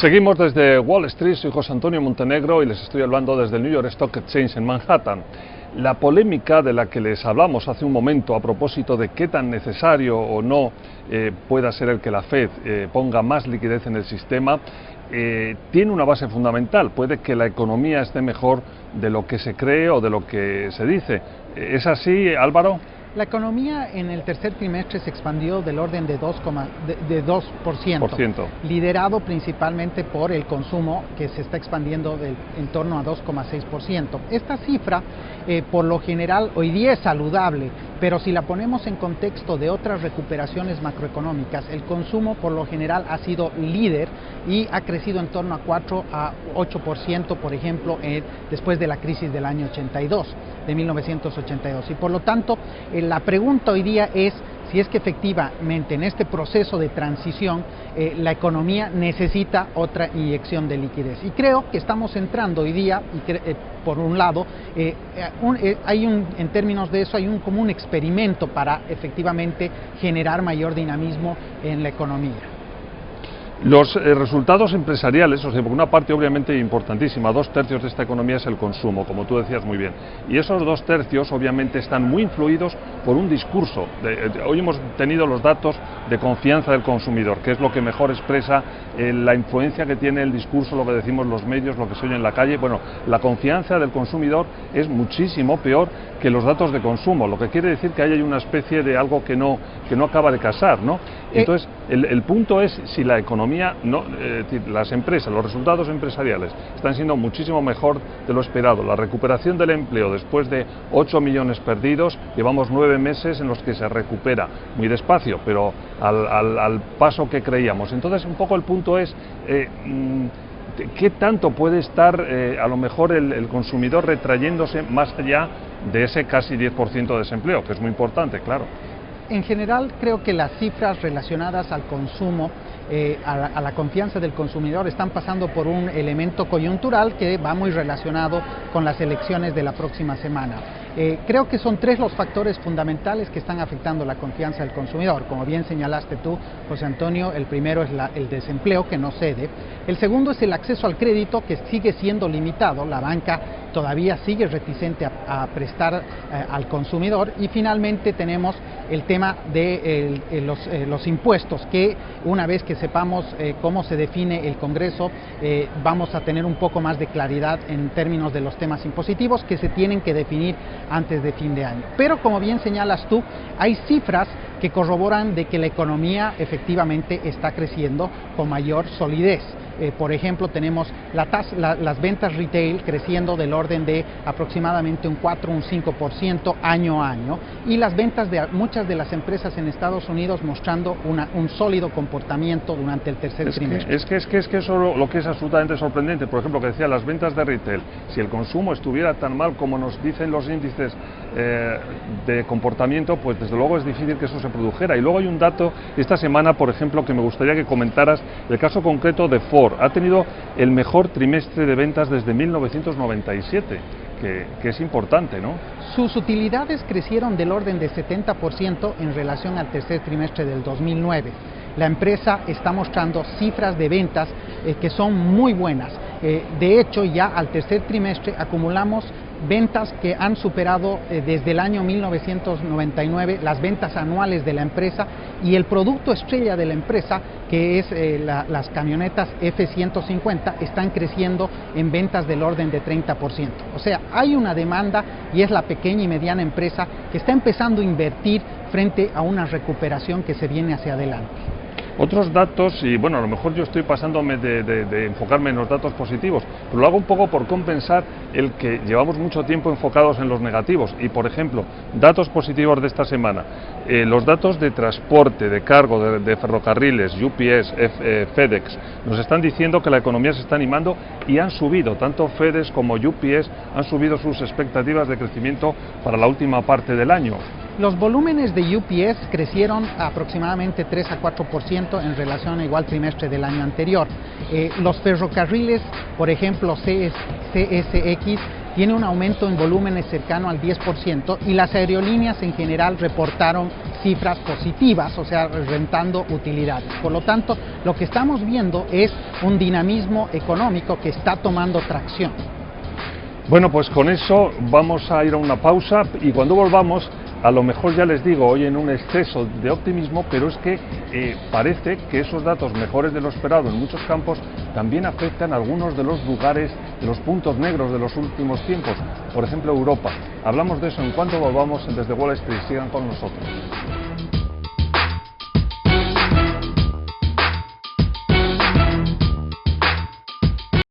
Seguimos desde Wall Street, soy José Antonio Montenegro y les estoy hablando desde el New York Stock Exchange en Manhattan. La polémica de la que les hablamos hace un momento a propósito de qué tan necesario o no pueda ser el que la Fed ponga más liquidez en el sistema, tiene una base fundamental. Puede que la economía esté mejor de lo que se cree o de lo que se dice. ¿Es así, Álvaro? La economía en el tercer trimestre se expandió del orden de 2%, liderado principalmente por el consumo, que se está expandiendo en torno a 2,6%. Esta cifra, por lo general, hoy día es saludable, pero si la ponemos en contexto de otras recuperaciones macroeconómicas, el consumo por lo general ha sido líder y ha crecido en torno a 4 a 8%, por ejemplo, después de la crisis del año 1982. Y por lo tanto, la pregunta hoy día es si es que efectivamente en este proceso de transición la economía necesita otra inyección de liquidez. Y creo que estamos entrando hoy día, por un lado, en términos de eso, como un experimento para efectivamente generar mayor dinamismo en la economía. Los resultados empresariales, o sea, por una parte obviamente importantísima, 2/3 de esta economía es el consumo, como tú decías muy bien, y esos 2/3 obviamente están muy influidos por un discurso. Hoy hemos tenido los datos de confianza del consumidor, que es lo que mejor expresa la influencia que tiene el discurso, lo que decimos los medios, lo que se oye en la calle. Bueno, la confianza del consumidor es muchísimo peor que los datos de consumo, lo que quiere decir que ahí hay una especie de algo que no acaba de casar, ¿no? Entonces, el punto es si la economía, las empresas, los resultados empresariales están siendo muchísimo mejor de lo esperado. La recuperación del empleo después de 8 millones perdidos, llevamos 9 meses en los que se recupera muy despacio, pero al paso que creíamos. Entonces, un poco el punto es ¿qué tanto puede estar a lo mejor el consumidor retrayéndose más allá de ese casi 10% de desempleo, que es muy importante, claro? En general, creo que las cifras relacionadas al consumo, a la confianza del consumidor, están pasando por un elemento coyuntural que va muy relacionado con las elecciones de la próxima semana. Creo que son 3 los factores fundamentales que están afectando la confianza del consumidor. Como bien señalaste tú, José Antonio, el primero es el desempleo, que no cede. El segundo es el acceso al crédito, que sigue siendo limitado. La banca todavía sigue reticente a prestar al consumidor. Y finalmente tenemos el tema de los impuestos, que una vez que sepamos cómo se define el Congreso, vamos a tener un poco más de claridad en términos de los temas impositivos que se tienen que definir antes de fin de año. Pero como bien señalas tú, hay cifras que corroboran de que la economía efectivamente está creciendo con mayor solidez. Por ejemplo, tenemos las ventas retail creciendo del orden de aproximadamente un 4 o un 5% año a año, y las ventas de muchas de las empresas en Estados Unidos mostrando un sólido comportamiento durante el tercer trimestre. Es que eso lo que es absolutamente sorprendente. Por ejemplo, que decía las ventas de retail, si el consumo estuviera tan mal como nos dicen los índices de comportamiento, pues desde luego es difícil que eso se produjera. Y luego hay un dato esta semana, por ejemplo, que me gustaría que comentaras, el caso concreto de Ford. Ha tenido el mejor trimestre de ventas desde 1997, que es importante, ¿no? Sus utilidades crecieron del orden de 70% en relación al tercer trimestre del 2009. La empresa está mostrando cifras de ventas que son muy buenas. De hecho, ya al tercer trimestre acumulamos ventas que han superado desde el año 1999 las ventas anuales de la empresa, y el producto estrella de la empresa, que es las camionetas F-150, están creciendo en ventas del orden de 30%. O sea, hay una demanda, y es la pequeña y mediana empresa que está empezando a invertir frente a una recuperación que se viene hacia adelante. Otros datos, y bueno, a lo mejor yo estoy pasándome de enfocarme en los datos positivos, pero lo hago un poco por compensar el que llevamos mucho tiempo enfocados en los negativos. Y por ejemplo, datos positivos de esta semana, los datos de transporte, de cargo, de ferrocarriles, UPS, FedEx, nos están diciendo que la economía se está animando y han subido, tanto FedEx como UPS han subido sus expectativas de crecimiento para la última parte del año. Los volúmenes de UPS crecieron aproximadamente 3 a 4% en relación a igual trimestre del año anterior. Los ferrocarriles, por ejemplo CSX, tiene un aumento en volúmenes cercano al 10%, y las aerolíneas en general reportaron cifras positivas, o sea, rentando utilidades. Por lo tanto, lo que estamos viendo es un dinamismo económico que está tomando tracción. Bueno, pues con eso vamos a ir a una pausa y cuando volvamos, a lo mejor ya les digo, hoy en un exceso de optimismo, pero es que parece que esos datos mejores de lo esperado en muchos campos también afectan a algunos de los lugares, de los puntos negros de los últimos tiempos, por ejemplo Europa. Hablamos de eso en cuanto volvamos desde Wall Street, sigan con nosotros.